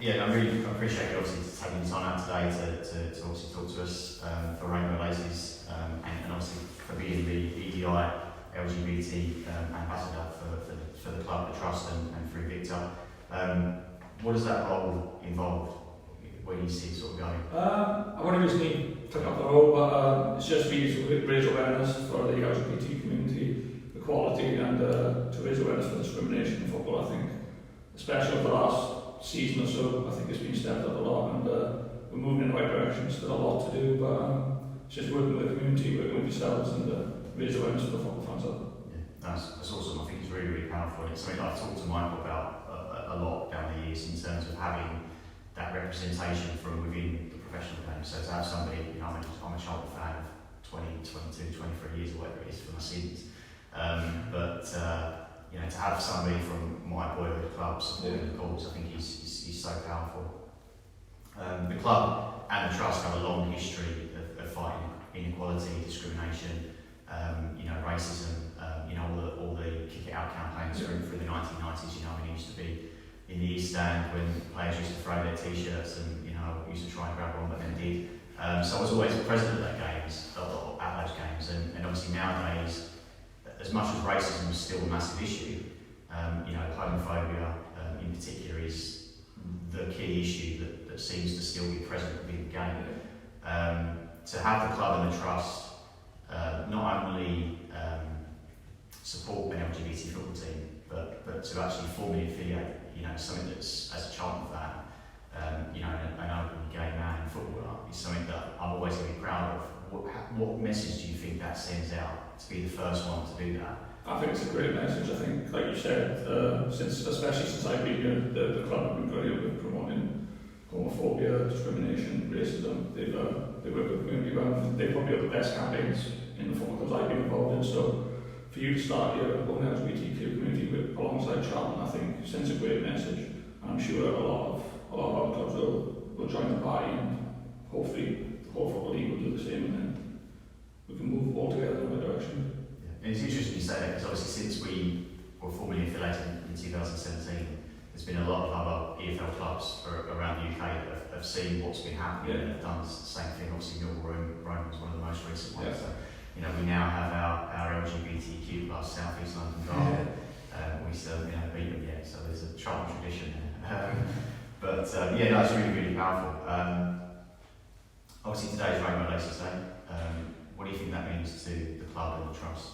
Yeah, I really appreciate you obviously taking the time out today to obviously talk to us for Rainbow LACES and obviously for being the EDI LGBT ambassador for the club, the trust and for Invicta. What does that role involve? Where do you see it sort of going? I've only recently took up the role, but it's just really to raise awareness for the LGBT community, equality, and to raise awareness for discrimination in football. I think, especially over the last season or so, I think it's been stepped up a lot, and we're moving in the right direction. Still a lot to do, but it's just working with the community, working with yourselves, and raise awareness for the football fans up. Yeah, that's awesome. I think it's really, really powerful. It's something that I've talked to Michael about a lot down the years in terms of having that representation from within the professional game. So to have somebody, I'm a Charlton fan of 20, 22, 23 years or whatever it is for my sins. But to have somebody from my boyhood club supporting the cause, I think is so powerful. The club and the trust have a long history of fighting inequality, discrimination, racism, all the kick it out campaigns through the 1990s. It used to be in the East Stand when players used to throw their t-shirts and used to try and grab one, but then did. So I was always present at those games, and obviously nowadays, as much as racism is still a massive issue, homophobia in particular is the key issue that seems to still be present within the game. To have the club and the trust not only support an LGBT football team, but to actually formally affiliate, something that's, as a Charlton fan, an openly gay man in football is something that I'm always going to be proud of. What message do you think that sends out to be the first one to do that? I think it's a great message. I think, like you said, especially since I've been here, the club have been very good with promoting homophobia, discrimination, racism. They work with the community well. They probably have the best campaigns in the football clubs I've been involved in. So for you to start your own LGBTQ community alongside Charlton, I think sends a great message. I'm sure a lot of other clubs will join the party, and hopefully the whole football league will do the same, and then we can move all together in the right direction. Yeah. And it's interesting you say that, because obviously since we were formally affiliated in 2017, there's been a lot of other EFL clubs around the UK that have seen what's been happening and have done the same thing. Obviously Rome was one of the most recent ones. So, we now have our LGBTQ plus South-East London Derby. We still beat them yet, so there's a Charlton tradition there. It's really, really powerful. Obviously today's Rainbow LACES Day. What do you think that means to the club and the trust?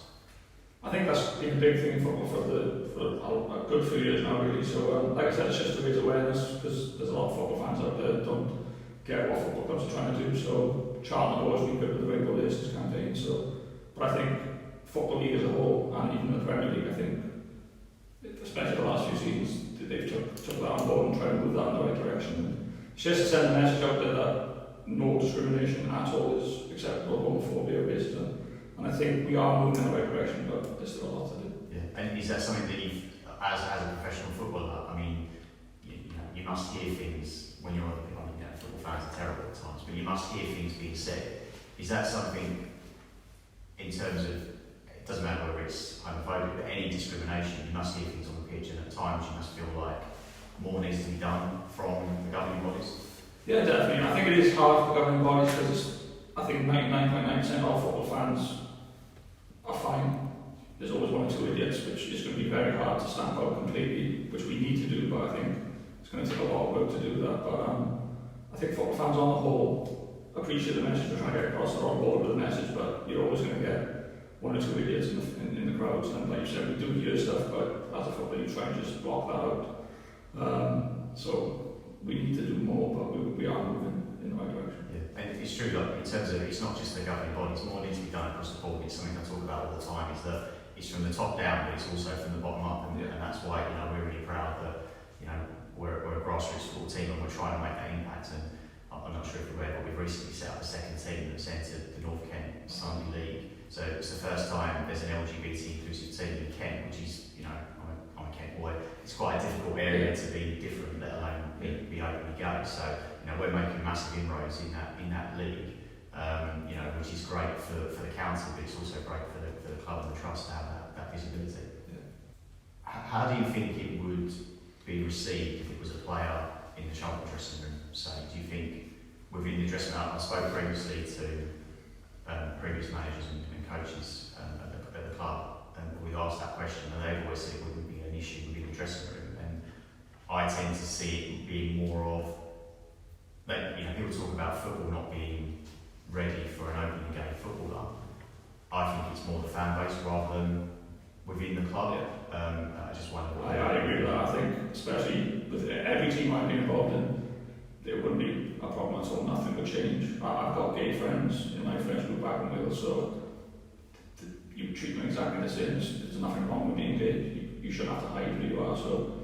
I think that's been a big thing in football for a good few years now, really. So, like I said, it's just to raise awareness, because there's a lot of football fans out there that don't get what football clubs are trying to do. So, Charlton have always been good with the Rainbow LACES campaign. But I think Football League as a whole, and even the Premier League, I think, especially the last few seasons, they've took that on board and tried to move that in the right direction. It's just to send a message out there that no discrimination at all is acceptable, homophobia, racism. And I think we are moving in the right direction, but there's still a lot to do. Yeah. And is that something that you've, as a professional footballer, you must hear things when you're football fans are terrible at times, but you must hear things being said. Is that something in terms of, it doesn't matter whether it's homophobic, but any discrimination, you must hear things on the pitch, and at times you must feel like more needs to be done from the governing bodies? Yeah, definitely. I think it is hard for the governing bodies, because I think 99.9% of all football fans are fine. There's always one or two idiots, which is going to be very hard to stamp out completely, which we need to do, but I think it's going to take a lot of work to do that. But I think football fans on the whole appreciate the message we're trying to get across. They're on board with the message, but you're always going to get one or two idiots in the crowds. And like you said, we do hear stuff, but as a footballer, you try and just block that out. So we need to do more, but we are moving in the right direction. Yeah, and it's true, like, in terms of, it's not just the governing bodies, more needs to be done across the board. It's something I talk about all the time, is that it's from the top down, but it's also from the bottom up, and that's why we're really proud that we're a grassroots football team, and we're trying to make that impact. And I'm not sure if you're aware, but we've recently set up a second team that's entered the North Kent Sunday League. So it's the first time there's an LGBT inclusive team in Kent, which is, I'm a Kent boy. It's quite a difficult area to be different, let alone be openly gay. So we're making massive inroads in that league. Which is great for the council, but it's also great for the club and the trust to have that visibility. Yeah. How do you think it would be received if it was a player in the Charlton dressing room say? Do you think within the dressing room, I spoke previously to previous managers and coaches at the club, and we asked that question, and they've always said it wouldn't be an issue within the dressing room. And I tend to see it being more of, like, you know, people talk about football not being ready for an opening game footballer. I think it's more the fan base rather than within the club. I just wonder what I agree with that. I think, especially with every team I've been involved in, there wouldn't be a problem at all. Nothing would change. I've got gay friends in my friends group back in Wales, so you treat them exactly the same. There's nothing wrong with being gay. You shouldn't have to hide who you are. So,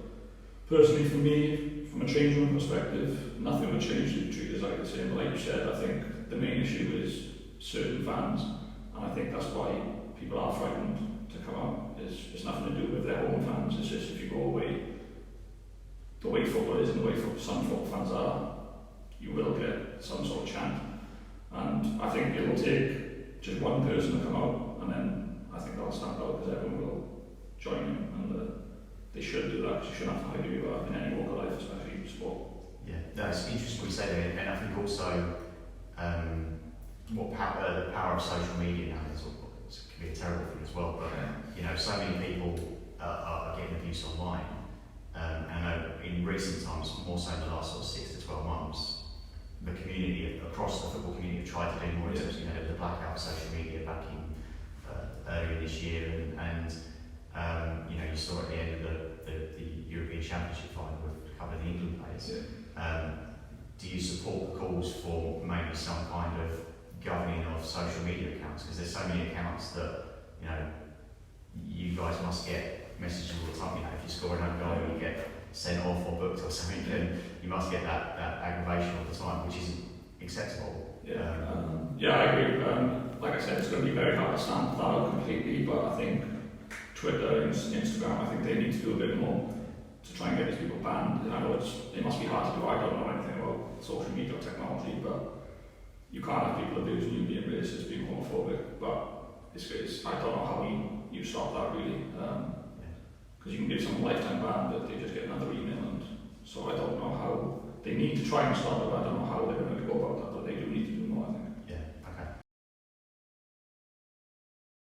personally, for me, from a change room perspective, nothing would change. You treat it exactly the same. But like you said, I think the main issue is certain fans, and I think that's why people are frightened to come out. It's nothing to do with their own fans. It's just if you go away, the way football is and the way some football fans are, you will get some sort of chant. And I think it will take just one person to come out, and then I think they'll stand out because everyone will join in, and they should do that because you shouldn't have to hide who you are in any walk of life, especially in sport. Yeah, no, it's interesting what you say there, and I think also the power of social media now can be a terrible thing as well. But you know, so many people are getting abuse online, and I know in recent times, more so in the last sort of 6 to 12 months, the community across the football community have tried to do more in terms of, you know, the blackout of social media back in earlier this year, and you know, you saw at the end of the European Championship final with a couple of the England players. Do you support the calls for maybe some kind of governing of social media accounts? Because there's so many accounts that, you know, you guys must get messages all the time. You know, if you score an own goal and you get sent off or booked or something, then you must get that aggravation all the time, which isn't acceptable. Yeah, I agree. Like I said, it's going to be very hard to stamp that out completely, but I think Twitter and Instagram, I think they need to do a bit more to try and get these people banned. I know it must be hard to do. I don't know anything about social media or technology, but you can't have people abusing you, being racist, being homophobic. But I don't know how you stop that really, because you can give someone a lifetime ban, but they just get another email, and so I don't know how they need to try and stop it. But I don't know how they're going to go about that, but they do need to do more, I think.